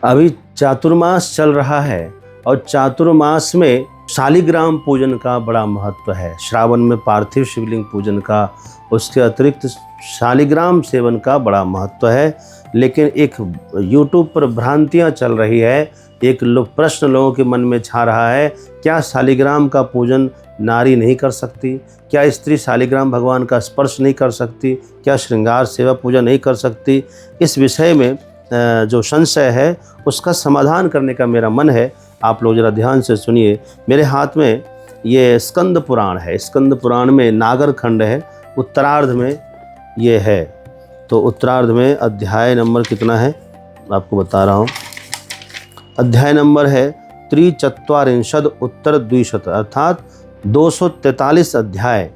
अभी चातुर्मास चल रहा है और चातुर्मास में शालिग्राम पूजन का बड़ा महत्व है। श्रावण में पार्थिव शिवलिंग पूजन का, उसके अतिरिक्त शालिग्राम सेवन का बड़ा महत्व है। लेकिन एक YouTube पर भ्रांतियां चल रही है। एक प्रश्न लोगों के मन में छा रहा है, क्या शालिग्राम का पूजन नारी नहीं कर सकती? क्या स्त्री शालिग्राम भगवान का स्पर्श नहीं कर सकती? क्या श्रृंगार सेवा पूजा नहीं कर सकती? इस विषय में जो संशय है उसका समाधान करने का मेरा मन है। आप लोग जरा ध्यान से सुनिए। मेरे हाथ में ये स्कंद पुराण है। स्कंद पुराण में नागर खंड है, उत्तरार्ध में ये है। तो उत्तरार्ध में अध्याय नंबर कितना है आपको बता रहा हूँ। अध्याय नंबर है 343 उत्तर 200, अर्थात 243 अध्याय है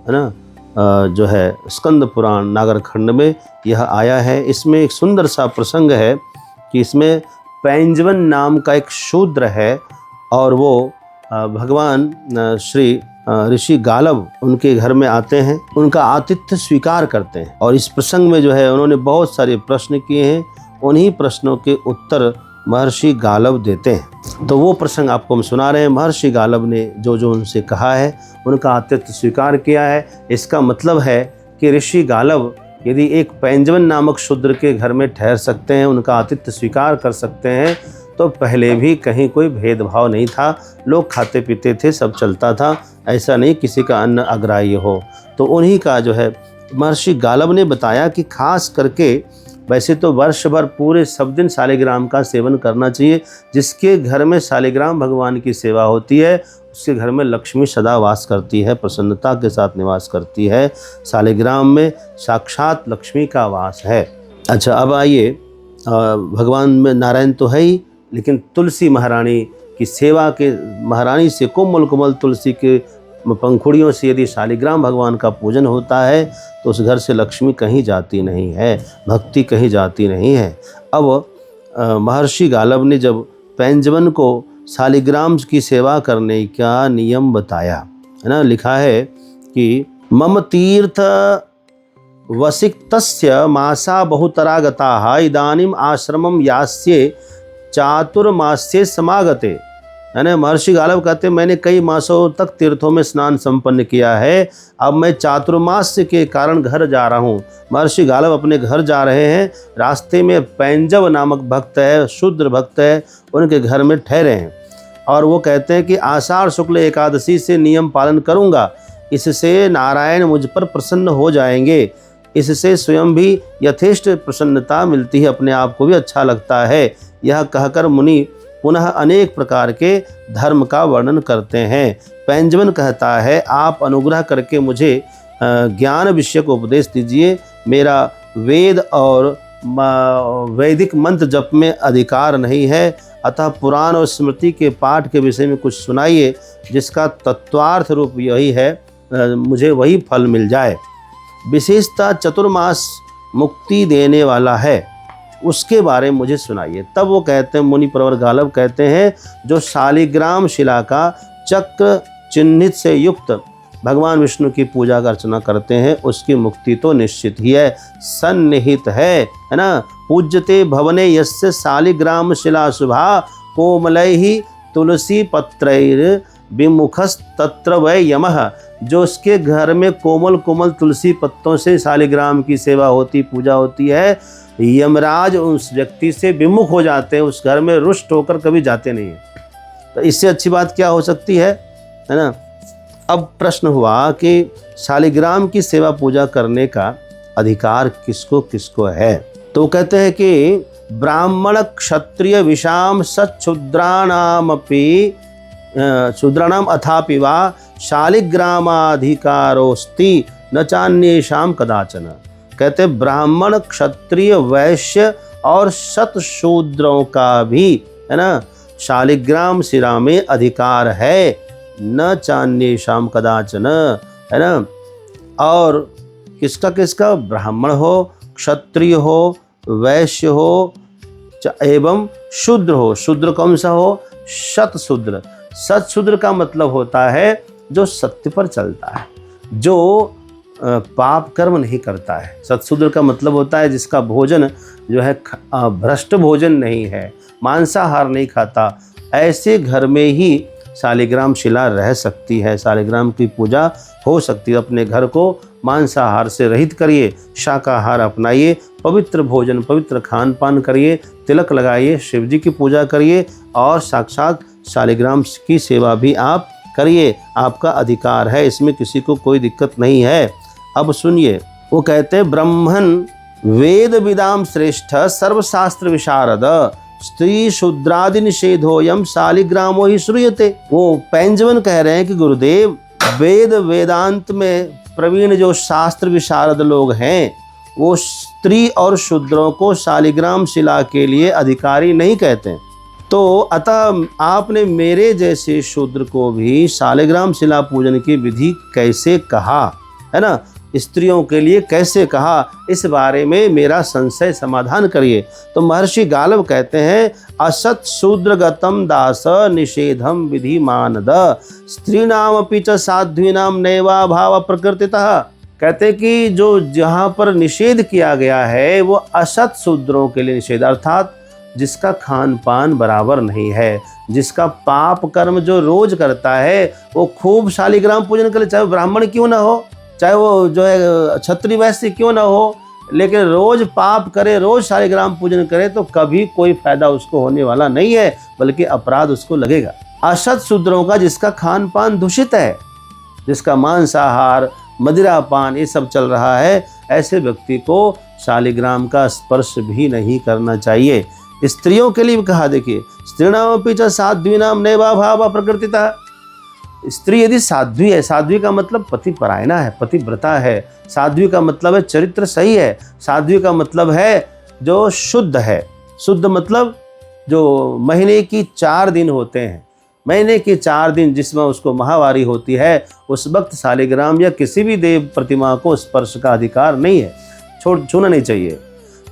ना। जो है स्कंद पुराण नागर खंड में यह आया है। इसमें एक सुंदर सा प्रसंग है कि इसमें पैंजवन नाम का एक शूद्र है और वो भगवान श्री ऋषि गालव उनके घर में आते हैं, उनका आतिथ्य स्वीकार करते हैं। और इस प्रसंग में जो है उन्होंने बहुत सारे प्रश्न किए हैं, उन्हीं प्रश्नों के उत्तर महर्षि गालव देते हैं। तो वो प्रसंग आपको हम सुना रहे हैं। महर्षि गालव ने जो जो उनसे कहा है, उनका आतिथ्य स्वीकार किया है। इसका मतलब है कि ऋषि गालव यदि एक पैंजवन नामक शूद्र के घर में ठहर सकते हैं, उनका आतिथ्य स्वीकार कर सकते हैं, तो पहले भी कहीं कोई भेदभाव नहीं था। लोग खाते पीते थे, सब चलता था, ऐसा नहीं किसी का अन्न अग्राह्य हो। तो उन्हीं का जो है महर्षि गालव ने बताया कि खास करके वैसे तो वर्ष भर पूरे सब दिन शालिग्राम का सेवन करना चाहिए। जिसके घर में शालिग्राम भगवान की सेवा होती है उसके घर में लक्ष्मी सदा वास करती है, प्रसन्नता के साथ निवास करती है। शालिग्राम में साक्षात लक्ष्मी का वास है। अच्छा, अब आइए, भगवान में नारायण तो है ही, लेकिन तुलसी महारानी की सेवा के, महारानी से कोमल कोमल तुलसी के पंखुड़ियों से यदि शालिग्राम भगवान का पूजन होता है तो उस घर से लक्ष्मी कहीं जाती नहीं है, भक्ति कहीं जाती नहीं है। अब महर्षि गालव ने जब पैंजवन को शालिग्राम की सेवा करने का नियम बताया है ना, लिखा है कि मम तीर्थ वसिक्तस्य मासा बहुतरागताः इदानीम आश्रमम यास्ये चातुर्मास्ये समागते। है ना, महर्षि गालव कहते मैंने कई मासों तक तीर्थों में स्नान संपन्न किया है, अब मैं चातुर्मास्य के कारण घर जा रहा हूँ। महर्षि गालव अपने घर जा रहे हैं। रास्ते में पैंजव नामक भक्त है, शूद्र भक्त है, उनके घर में ठहरे हैं। और वो कहते हैं कि आषाढ़ शुक्ल एकादशी से नियम पालन करूँगा, इससे नारायण मुझ पर प्रसन्न हो जाएंगे। इससे स्वयं भी यथेष्ट प्रसन्नता मिलती है, अपने आप को भी अच्छा लगता है। यह कहकर मुनि पुनः अनेक प्रकार के धर्म का वर्णन करते हैं। पैंजवन कहता है, आप अनुग्रह करके मुझे ज्ञान विषय को उपदेश दीजिए। मेरा वेद और वैदिक मंत्र जप में अधिकार नहीं है, अतः पुराण और स्मृति के पाठ के विषय में कुछ सुनाइए जिसका तत्वार्थ रूप यही है, मुझे वही फल मिल जाए। विशेषतः चतुर्मास मुक्ति देने वाला है, उसके बारे में मुझे सुनाइए। तब वो कहते हैं, मुनि प्रवर गालव कहते हैं, जो शालिग्राम शिला का चक्र चिन्हित से युक्त भगवान विष्णु की पूजा का अर्चना करते हैं, उसकी मुक्ति तो निश्चित ही है, सन्निहित है ना। पूज्यते भवने यस्य शालिग्राम शिला शुभा कोमलैहि तुलसी पत्रैर विमुखस्तत्र वै यमः। जो उसके घर में कोमल कोमल तुलसी पत्तों से शालिग्राम की सेवा होती, पूजा होती है, यमराज उस व्यक्ति से विमुख हो जाते हैं, उस घर में रुष्ट होकर कभी जाते नहीं हैं। तो इससे अच्छी बात क्या हो सकती है ना। अब प्रश्न हुआ कि शालिग्राम की सेवा पूजा करने का अधिकार किसको किसको है। तो कहते हैं कि ब्राह्मण क्षत्रिय विषाम सच्छूद्राणामपि शूद्राणाम अथापि वा शालिग्रामाधिकारोस्ति न चान्येषां कदाचन। कहते ब्राह्मण क्षत्रिय वैश्य और शतशूद्रों का भी है ना शालिग्राम शिला में अधिकार है, न चान्येषां कदाचन, है ना। और किसका किसका, ब्राह्मण हो, क्षत्रिय हो, वैश्य हो एवं शूद्र हो। शूद्र कौन सा हो, शतशूद्र। शतशूद्र का मतलब होता है जो सत्य पर चलता है, जो पाप कर्म नहीं करता है। सत्शूद्र का मतलब होता है जिसका भोजन जो है भ्रष्ट भोजन नहीं है, मांसाहार नहीं खाता। ऐसे घर में ही शालिग्राम शिला रह सकती है, शालिग्राम की पूजा हो सकती है। अपने घर को मांसाहार से रहित करिए, शाकाहार अपनाइए, पवित्र भोजन पवित्र खान पान करिए, तिलक लगाइए, शिव जी की पूजा करिए और साक्षात शालिग्राम की सेवा भी आप करिए। आपका अधिकार है, इसमें किसी को कोई दिक्कत नहीं है। अब सुनिए, वो कहते हैं ब्रह्मन वेद विदाम श्रेष्ठ सर्वशास्त्र विशारद स्त्री शूद्रादि निषेधोयम शालिग्रामो ही श्रूयते। वो पैंजवन कह रहे हैं कि गुरुदेव वेद वेदांत में प्रवीण जो शास्त्र विशारद लोग हैं वो स्त्री और शूद्रों को शालिग्राम शिला के लिए अधिकारी नहीं कहते। तो अतः आपने मेरे जैसे शूद्र को भी शालिग्राम शिला पूजन की विधि कैसे कहा, है ना, स्त्रियों के लिए कैसे कहा, इस बारे में मेरा संशय समाधान करिए। तो महर्षि गालव कहते हैं असत शूद्रगतम दास निषेधम विधि मानद स्त्रीणाम अपि च साध्वीनाम नैवा भाव प्रकृतितः। कहते कि जो जहाँ पर निषेध किया गया है वो असत शूद्रों के लिए निषेध, अर्थात जिसका खान पान बराबर नहीं है, जिसका पाप कर्म जो रोज करता है वो खूब शालिग्राम पूजन करे, चाहे ब्राह्मण क्यों ना हो, चाहे वो जो है क्षत्रिय वैश्य क्यों ना हो, लेकिन रोज पाप करे, रोज शालिग्राम पूजन करे तो कभी कोई फायदा उसको होने वाला नहीं है, बल्कि अपराध उसको लगेगा। असत शूद्रों का जिसका खान पान दूषित है, जिसका मांसाहार मदिरा पान ये सब चल रहा है, ऐसे व्यक्ति को शालिग्राम का स्पर्श भी नहीं करना चाहिए। स्त्रियों के लिए भी कहा, देखिए स्त्रीणाम पीछा साध्वीनाम नैवा भाव प्रकृतितः। स्त्री यदि साध्वी है, साध्वी का मतलब पतिपरायणा है, पतिव्रता है, साध्वी का मतलब है चरित्र सही है, साध्वी का मतलब है जो शुद्ध है। शुद्ध मतलब जो महीने की 4 दिन होते हैं, महीने के 4 दिन जिसमें उसको माहवारी होती है, उस वक्त शालिग्राम या किसी भी देव प्रतिमा को स्पर्श का अधिकार नहीं है, छूना नहीं चाहिए।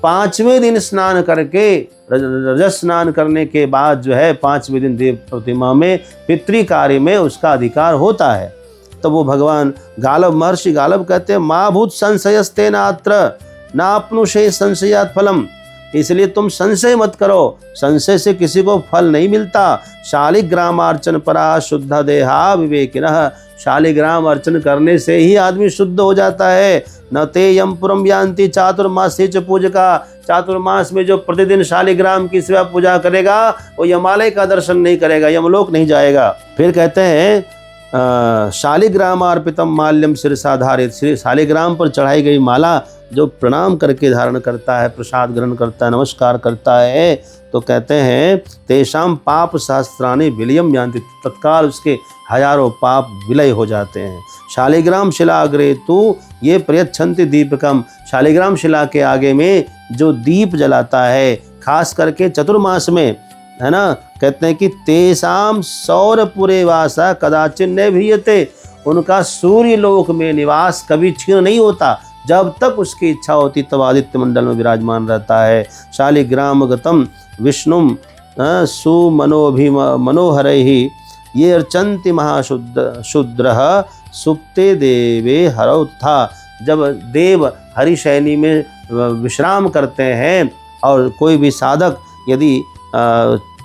5वें दिन स्नान करके, रजस स्नान करने के बाद जो है 5वें दिन देव प्रतिमा में पितृ कार्य में उसका अधिकार होता है। तो वो भगवान गालव महर्षि गालव कहते हैं माँ भूत संशयस्ते नात्र नापनुषे संशयात फलम। इसलिए तुम संशय मत करो, संशय से किसी को फल नहीं मिलता। शालिग्रामार्चन परा शुद्ध देहा विवेकिनः। शालिग्राम अर्चन करने से ही आदमी शुद्ध हो जाता है। न ते यमपुरम यान्ति चातुर्मासे च पूजका। चातुर्मास में जो प्रतिदिन शालिग्राम की सेवा पूजा करेगा वो यमालय का दर्शन नहीं करेगा, यमलोक नहीं जाएगा। फिर कहते हैं शालिग्राम अर्पितम माल्यम शिरसा धारित। श्री शालिग्राम पर चढ़ाई गई माला जो प्रणाम करके धारण करता है, प्रसाद ग्रहण करता है, नमस्कार करता है, तो कहते हैं तेषाम पाप सहस्त्राणि विलयम यान्ति। तत्काल उसके हजारों पाप विलय हो जाते हैं। शालिग्राम शिला अग्रे तु ये प्रयच्छन्ति दीपकम। शालिग्राम शिला के आगे में जो दीप जलाता है, खास करके चतुर्मास में, है ना, कहते हैं कि तेषाम सौरपुरे वासा कदाचिन न भीयते। उनका सूर्य लोक में निवास कभी क्षीण नहीं होता, जब तक उसकी इच्छा होती तब आदित्य मंडल में विराजमान रहता है। शालिग्राम गतम विष्णुम सुमनोहर ही ये अर्चन्ति महाशुद्ध शूद्र सुप्ते देवे हरौ था। जब देव हरिशयनी में विश्राम करते हैं और कोई भी साधक यदि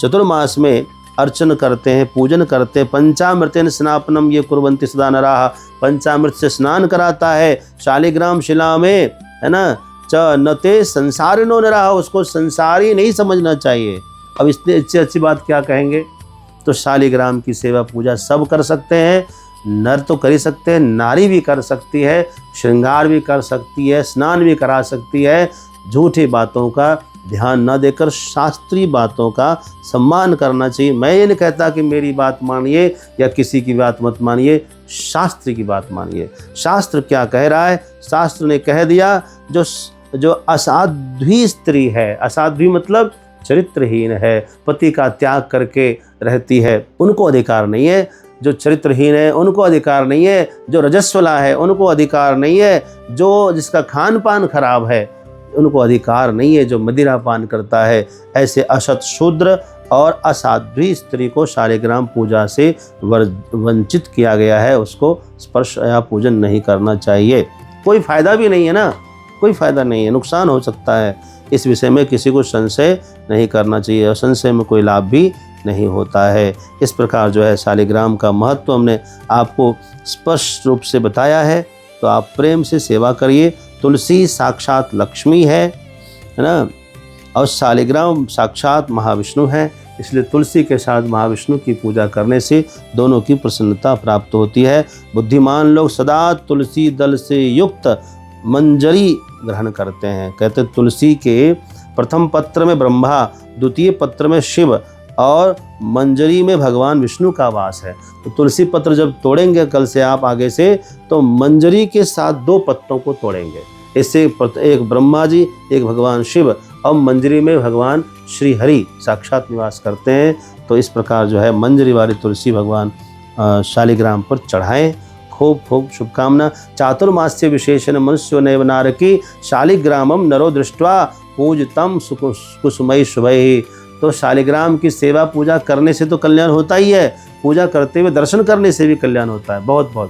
चतुर्मास में अर्चन करते हैं, पूजन करते हैं, पंचामृतेन स्नापनम ये कुर्वन्ति सदा नराः। पंचामृत से स्नान कराता है शालिग्राम शिला में, है ना। च नते संसारिनो नराः। उसको संसारी नहीं समझना चाहिए। अब इससे अच्छी बात क्या कहेंगे। तो शालिग्राम की सेवा पूजा सब कर सकते हैं, नर तो कर ही सकते हैं, नारी भी कर सकती है, श्रृंगार भी कर सकती है, स्नान भी करा सकती है। झूठी बातों का ध्यान न देकर शास्त्रीय बातों का सम्मान करना चाहिए। मैं ये नहीं कहता कि मेरी बात मानिए या किसी की बात मत मानिए, शास्त्र की बात मानिए। शास्त्र क्या कह रहा है, शास्त्र ने कह दिया जो असाध्वी स्त्री है, असाध्वी मतलब चरित्रहीन है, पति का त्याग करके रहती है, उनको अधिकार नहीं है। जो चरित्रहीन है उनको अधिकार नहीं है, जो रजस्वला है उनको अधिकार नहीं है, जो जिसका खान पान खराब है उनको अधिकार नहीं है, जो मदिरा पान करता है। ऐसे असत शूद्र और असाध्वी स्त्री को शालिग्राम पूजा से वंचित किया गया है, उसको स्पर्श या पूजन नहीं करना चाहिए। कोई फायदा भी नहीं है ना, कोई फायदा नहीं है, नुकसान हो सकता है। इस विषय में किसी को संशय नहीं करना चाहिए और संशय में कोई लाभ भी नहीं होता है। इस प्रकार जो है शालिग्राम का महत्व हमने आपको स्पष्ट रूप से बताया है, तो आप प्रेम से सेवा करिए। तुलसी साक्षात लक्ष्मी है ना, और शालिग्राम साक्षात महाविष्णु है, इसलिए तुलसी के साथ महाविष्णु की पूजा करने से दोनों की प्रसन्नता प्राप्त होती है। बुद्धिमान लोग सदा तुलसी दल से युक्त मंजरी ग्रहण करते हैं। कहते तुलसी के प्रथम पत्र में ब्रह्मा, द्वितीय पत्र में शिव और मंजरी में भगवान विष्णु का वास है। तो तुलसी पत्र जब तोड़ेंगे कल से आप आगे से, तो मंजरी के साथ 2 पत्तों को तोड़ेंगे। इससे एक ब्रह्मा जी, एक भगवान शिव और मंजरी में भगवान श्री हरि साक्षात निवास करते हैं। तो इस प्रकार जो है मंजरी वाली तुलसी भगवान शालिग्राम पर चढ़ाएं। खूब खूब शुभकामना। चातुर्मास्य विशेषण मनुष्यो नैव नारकी शालिग्रामम नरो दृष्ट्वा पूजतम कुसुमई शुभैः। तो शालिग्राम की सेवा पूजा करने से तो कल्याण होता ही है, पूजा करते हुए दर्शन करने से भी कल्याण होता है। बहुत बहुत